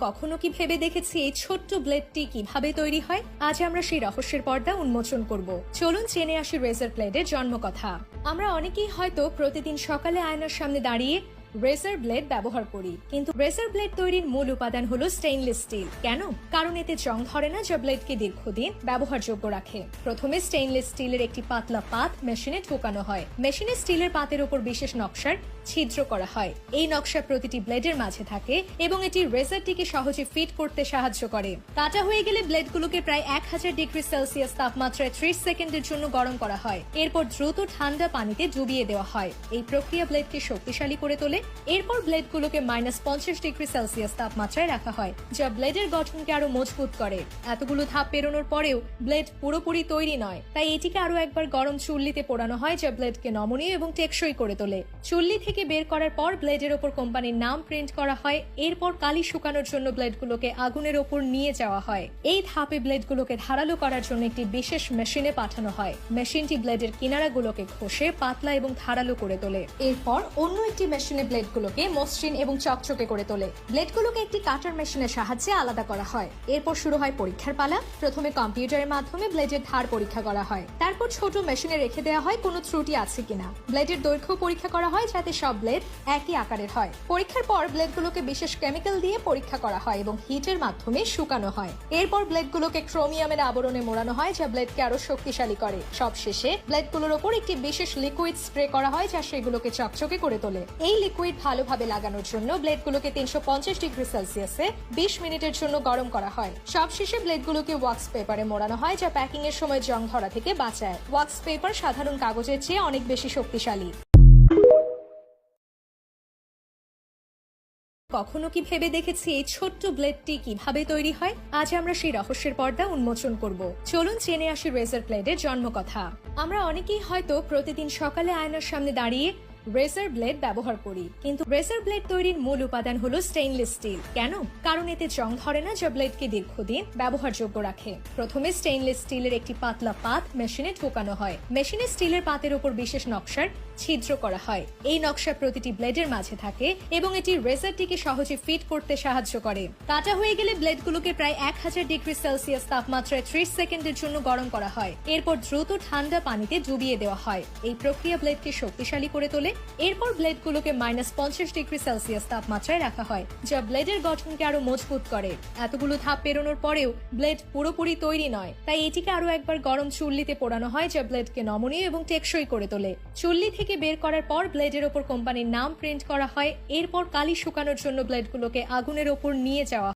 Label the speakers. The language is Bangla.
Speaker 1: কখনো কি ভেবে দেখেছি এই ছোট্ট ব্লেডটি কিভাবে তৈরি হয়? আজ আমরা সেই রহস্যের পর্দা উন্মোচন করব। চলুন জেনে আসি রেজার ব্লেডের জন্মকথা। আমরা অনেকেই হয়তো প্রতিদিন সকালে আয়নার সামনে দাঁড়িয়ে রেজার ব্লেড ব্যবহার করি, কিন্তু রেজার ব্লেড তৈরির মূল উপাদান হলো স্টেইনলেস স্টিল। কেন? কারণ এতে জং ধরে না, যা ব্লেডকে দীর্ঘদিন ব্যবহারযোগ্য রাখে। প্রথমে স্টেইনলেস স্টিলের একটি পাতলা পাত মেশিনে ঢোকানো হয়। মেশিনে স্টিলের পাতের উপর বিশেষ নকশার ছিদ্র করা হয়। এই নকশা প্রতিটি ব্লেডের মাঝে থাকে এবং এটি রেজারটিকে সহজে ফিট করতে সাহায্য করে। কাটা হয়ে গেলে ব্লেডগুলোকে প্রায় 1000 ডিগ্রি সেলসিয়াস তাপমাত্রায় 30 সেকেন্ডের জন্য গরম করা হয়। এরপর দ্রুত ঠান্ডা পানিতে ডুবিয়ে দেওয়া হয়। এই প্রক্রিয়া ব্লেডকে শক্তিশালী করে তোলে। এরপর ব্লেডগুলোকে -50 ডিগ্রি সেলসিয়াস তাপমাত্রায় রাখা হয়, যা ব্লেডের গঠনকে আরো মজবুত করে। এতগুলো ধাপ পেরোনোর পরেও ব্লেড পুরোপুরি তৈরি নয়, তাই এটিকে আরো একবার গরম চুল্লিতে পোড়ানো হয়, যা ব্লেডকে নমনীয় এবং টেকসই করে তোলে। চুল্লি থেকে বের করার পর ব্লেডের ওপর কোম্পানির নাম প্রিন্ট করা হয়। এরপর কালি শুকানোর জন্য ব্লেডগুলোকে আগুনের ওপর নিয়ে যাওয়া হয়। এই ধাপে ব্লেডগুলোকে ধারালো করার জন্য একটি বিশেষ মেশিনে পাঠানো হয়। মেশিনটি ব্লেডের কিনারাগুলোকে ঘষে পাতলা এবং ধারালো করে তোলে। এরপর অন্য একটি মেশিনে ব্লেডগুলোকে মসৃণ এবং চকচকে করে তোলে। ব্লেডগুলোকে একটি কাটার মেশিনের সাহায্যে আলাদা করা হয়। এরপর শুরু হয় পরীক্ষার পালা। প্রথমে কম্পিউটারের মাধ্যমে ব্লেডের ধার পরীক্ষা করা হয়। তারপর ছোট মেশিনে রেখে দেওয়া হয় কোনো ত্রুটি আছে কিনা। ব্লেডের দৈর্ঘ্য পরীক্ষা করা হয়, যাতে সব ব্লেড একই আকারের হয়। পরীক্ষার পর ব্লেডগুলোকে বিশেষ কেমিক্যাল দিয়ে পরীক্ষা করা হয় এবং হিটের মাধ্যমে শুকানো হয়। এরপর ব্লেডগুলোকে ক্রোমিয়ামের আবরণে মোড়ানো হয়, যা ব্লেডকে আরো শক্তিশালী করে। সবশেষে ব্লেডগুলোর ওপর একটি বিশেষ লিকুইড স্প্রে করা হয়, যা সেগুলোকে চকচকে করে তোলে। এই লিকুইড ভালোভাবে লাগানোর জন্য ব্লেডগুলোকে 350 ডিগ্রি সেলসিয়াসে 20 মিনিটের জন্য গরম করা হয়। সবশেষে ব্লেডগুলোকে ওয়াক্স পেপারে মোড়ানো হয়, যা প্যাকিং এর সময় জং ধরা থেকে বাঁচায়। ওয়াক্স পেপার সাধারণ কাগজের চেয়ে অনেক বেশি শক্তিশালী। কখনো কি ভেবে দেখেছি এই ছোট্ট ব্লেডটি কিভাবে তৈরি হয়? আজ আমরা সেই রহস্যের পর্দা উন্মোচন করব। চলুন জেনে আসি রেজার ব্লেডের জন্মকথা। আমরা অনেকেই হয়তো প্রতিদিন সকালে আয়নার সামনে দাঁড়িয়ে রেজার ব্লেড ব্যবহার করি, কিন্তু রেজার ব্লেড তৈরির মূল উপাদান হলো স্টেইনলেস স্টিল। কেন? কারণ এতে জং ধরে না, যা ব্লেডকে দীর্ঘদিন ব্যবহারযোগ্য রাখে। প্রথমে স্টেইনলেস স্টিলের একটি পাতলা পাত মেশিনে ঢোকানো হয়। মেশিনে স্টিলের পাতের উপর বিশেষ নকশার ছিদ্র করা হয়। এই নকশা প্রতিটি ব্লেডের মাঝে থাকে এবং এটি রেজারটিকে সহজে ফিট করতে সাহায্য করে। কাটা হয়ে গেলে ব্লেডগুলোকে প্রায় 1000 ডিগ্রি সেলসিয়াস তাপমাত্রায় 30 সেকেন্ডের জন্য গরম করা হয়। এরপর দ্রুত ঠান্ডা পানিতে ডুবিয়ে দেওয়া হয়। এই প্রক্রিয়া ব্লেডকে শক্তিশালী করে তোলে। এরপর ব্লেডগুলোকে -50 ডিগ্রি সেলসিয়াস তাপমাত্রায় রাখা হয়, যা ব্লেডের গঠনকে আরো মজবুত করে। এতগুলো ধাপ পেরোনোর পরেও ব্লেড পুরোপুরি তৈরি নয়, তাই এটিকে আরো একবার গরম চুল্লিতে পোড়ানো হয়, যা ব্লেডকে নমনীয় এবং টেকসই করে তোলে। চুল্লি থেকে বের করার পর ব্লেডের ওপর কোম্পানির নাম প্রিন্ট করা হয়। এরপর কালি শুকানোর জন্য ব্লেডগুলোকে আগুনের ওপর নিয়ে যাওয়া